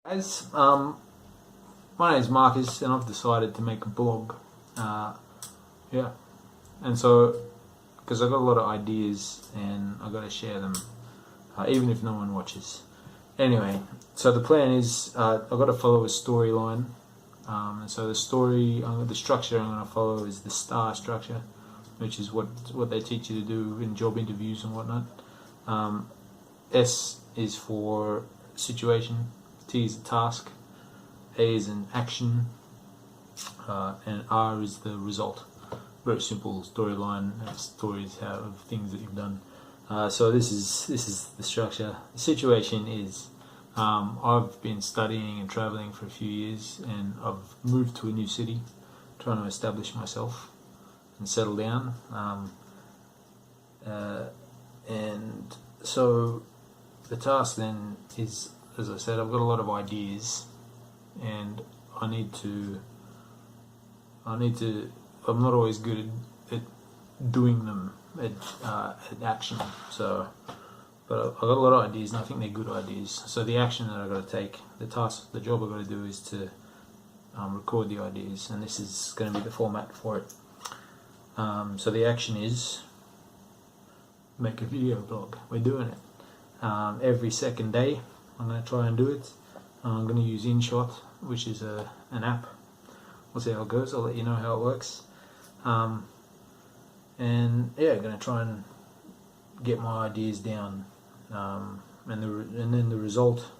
Guys, my name's Marcus, and I've decided to make a blog. Yeah, and so because I've got a lot of ideas and I've got to share them, even if no one watches. Anyway, so the plan is I've got to follow a storyline. And so the structure I'm going to follow is the STAR structure, which is what they teach you to do in job interviews and whatnot. S is for situation, T is a task, A is an action, and R is the result. Very simple storyline, stories of things that you've done. So this is the structure. The situation is I've been studying and traveling for a few years, and I've moved to a new city, trying to establish myself and settle down. And so the task then is, as I said, I've got a lot of ideas, and I'm not always good at doing them at action. So, but I've got a lot of ideas, and I think they're good ideas. So the action that I've got to take, the job I've got to do is to record the ideas, and this is going to be the format for it. So the action is make a video blog. We're doing it every second day. I'm going to try and do it. I'm going to use InShot, which is an app. We'll see how it goes. I'll let you know how it works. And yeah, I'm going to try and get my ideas down. And then the result.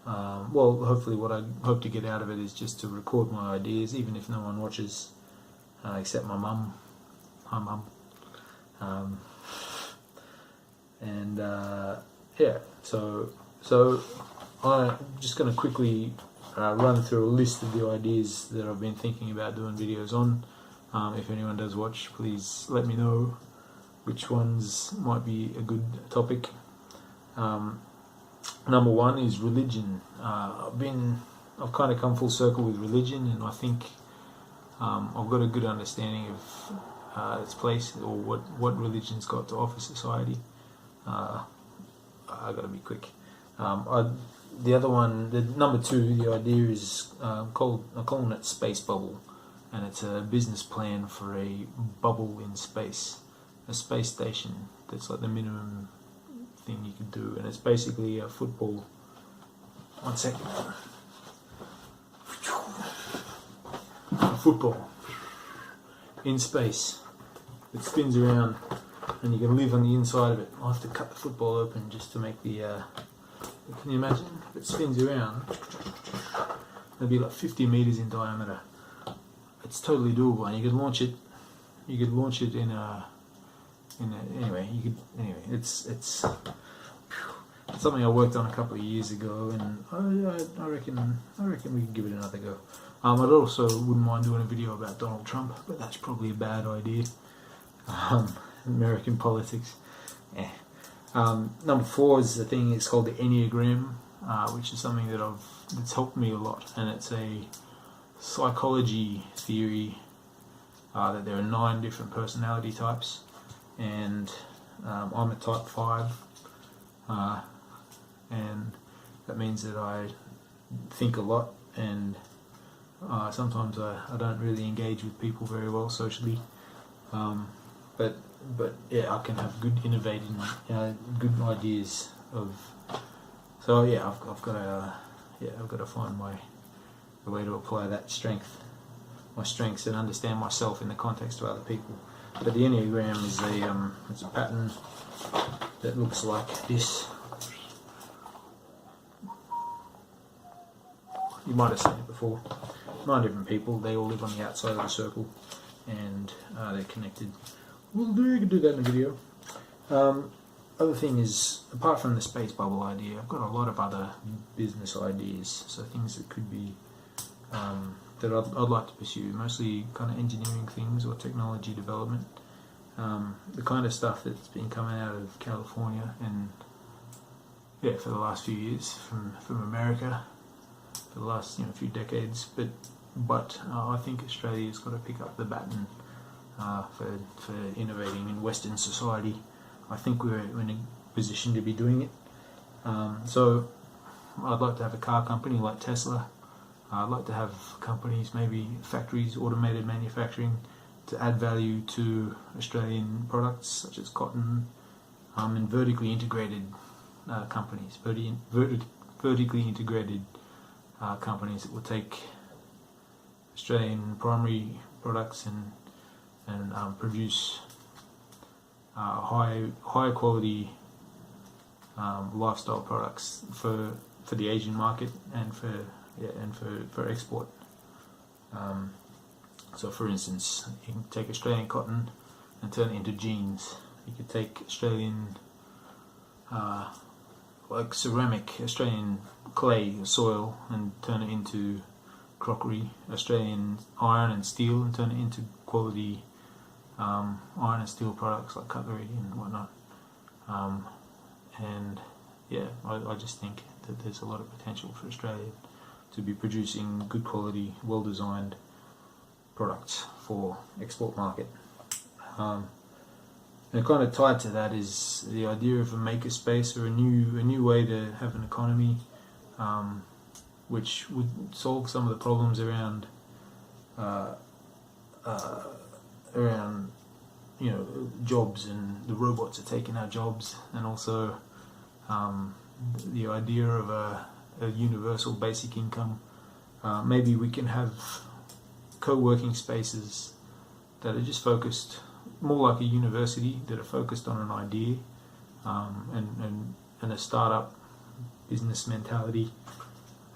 Well, hopefully, what I hope to get out of it is just to record my ideas, even if no one watches, except my mum. Hi, mum. Yeah, so I'm just going to quickly run through a list of the ideas that I've been thinking about doing videos on. If anyone does watch, please let me know which ones might be a good topic. Number one is religion. I've kind of come full circle with religion, and I think I've got a good understanding of its place, or what religion's got to offer society. I got to be quick. The other one, the number two, the idea is I'm calling it SpaceBubble, and it's a business plan for a bubble in space, a space station that's like the minimum thing you could do, and it's basically a football. One second. A football in space that spins around, and you can live on the inside of it. I'll have to cut the football open just to make the. Can you imagine? If it spins around, it'll be like 50 meters in diameter. It's totally doable, and you could launch it. You could launch it It's something I worked on a couple of years ago, and I reckon we could give it another go. I also wouldn't mind doing a video about Donald Trump, but that's probably a bad idea. American politics. Yeah. Number four is the thing. It's called the Enneagram, which is something that's helped me a lot, and it's a psychology theory that there are 9 different personality types, and I'm a type 5, and that means that I think a lot, and sometimes I don't really engage with people very well socially, but yeah, I can have good innovating, good ideas of. So yeah, I've got to find the way to apply my strengths, and understand myself in the context of other people. But the Enneagram is it's a pattern that looks like this. You might have seen it before. 9 different people. They all live on the outside of the circle, and they're connected. You can do that in a video. Other thing is, apart from the SpaceBubble idea, I've got a lot of other business ideas. So things that could be that I'd like to pursue, mostly kind of engineering things or technology development. The kind of stuff that's been coming out of California and for the last few years from America, for the last few decades. But I think Australia's got to pick up the baton for innovating in Western society. I think we're in a position to be doing it. So I'd like to have a car company like Tesla. I'd like to have companies, maybe factories, automated manufacturing, to add value to Australian products such as cotton, and vertically integrated companies, vertically integrated companies that will take Australian primary products and produce high quality lifestyle products for the Asian market and for export. So, for instance, you can take Australian cotton and turn it into jeans. You could take Australian like ceramic, Australian clay or soil, and turn it into crockery. Australian iron and steel, and turn it into quality iron and steel products like cutlery and whatnot. And yeah, I just think that there's a lot of potential for Australia to be producing good quality, well designed products for export market. And kind of tied to that is the idea of a makerspace, or a new way to have an economy, which would solve some of the problems around jobs, and the robots are taking our jobs, and also the idea of a universal basic income. Maybe we can have co-working spaces that are just focused more like a university, that are focused on an idea, and a startup business mentality.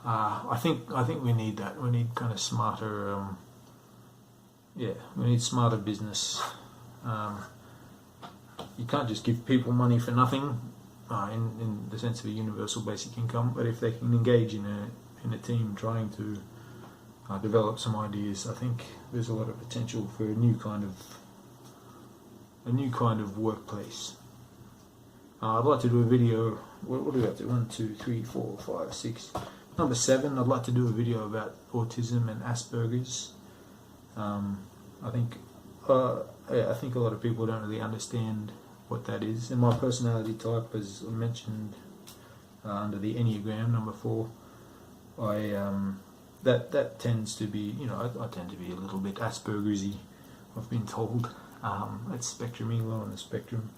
I think we need that. We need kind of smarter. We need smarter business. You can't just give people money for nothing, in the sense of a universal basic income. But if they can engage in a team trying to develop some ideas, I think there's a lot of potential for a new kind of workplace. I'd like to do a video. What do we have to? 1, 2, 3, 4, 5, 6. Number 7. I'd like to do a video about autism and Asperger's. I think a lot of people don't really understand what that is. And my personality type, as I mentioned under the Enneagram, number 4, that tends to be, I tend to be a little bit Asperger's-y, I've been told. It's spectrum-y, low on the spectrum.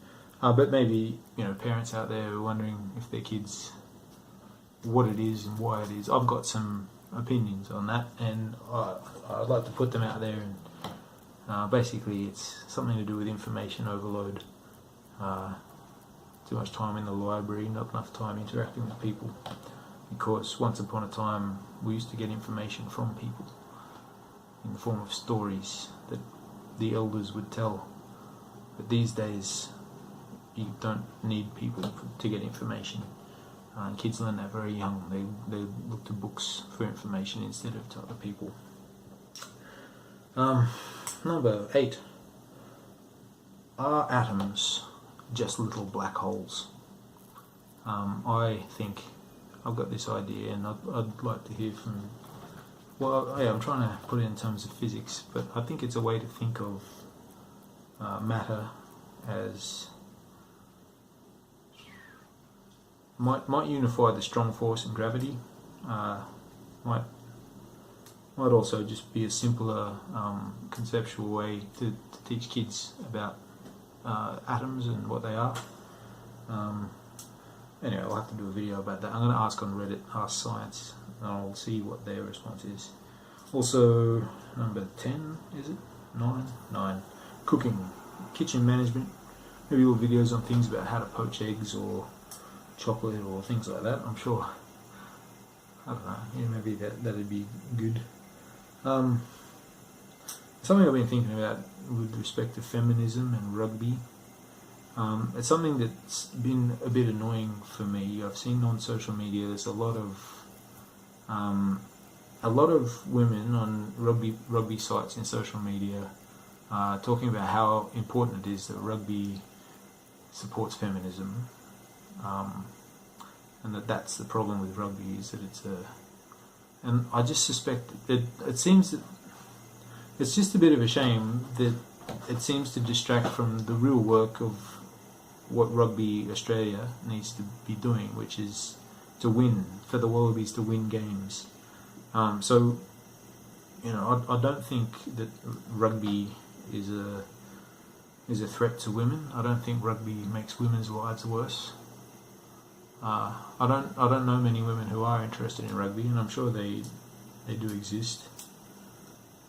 But maybe, parents out there are wondering if their kids, what it is and why it is. I've got some opinions on that, and I'd like to put them out there. And basically, it's something to do with information overload. Too much time in the library, not enough time interacting with people. Because once upon a time, we used to get information from people in the form of stories that the elders would tell. But these days, you don't need people to get information. And kids learn that very young. They look to books for information instead of to other people. Number 8. Are atoms just little black holes? I think I've got this idea, and I'd like to hear from... I'm trying to put it in terms of physics, but I think it's a way to think of matter as... might unify the strong force and gravity. Might also just be a simpler conceptual way to teach kids about atoms and what they are. Anyway, I'll have to do a video about that. I'm going to ask on Reddit, Ask Science, and I'll see what their response is. Also, number 10, is it? 9. Cooking, kitchen management. Maybe little videos on things about how to poach eggs or chocolate or things like that. I'm sure. I don't know. Yeah, maybe that'd be good. Something I've been thinking about with respect to feminism and rugby. It's something that's been a bit annoying for me. I've seen on social media there's a lot of women on rugby sites in social media talking about how important it is that rugby supports feminism, and that's the problem with rugby, is that and I just suspect that it seems that it's just a bit of a shame that it seems to distract from the real work of what Rugby Australia needs to be doing, which is to win, for the Wallabies to win games. So, you know, I don't think that rugby is a threat to women. I don't think rugby makes women's lives worse. I don't know many women who are interested in rugby, and I'm sure they do exist.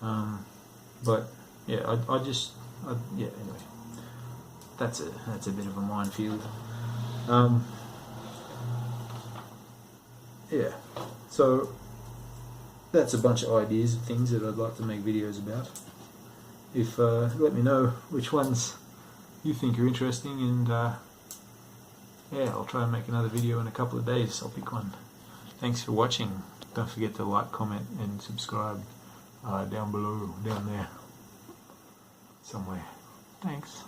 But yeah, anyway, that's a bit of a minefield. Yeah, so that's a bunch of ideas of things that I'd like to make videos about. If let me know which ones you think are interesting, and yeah, I'll try and make another video in a couple of days. I'll pick one. Thanks for watching. Don't forget to like, comment and subscribe down below, down there somewhere. Thanks.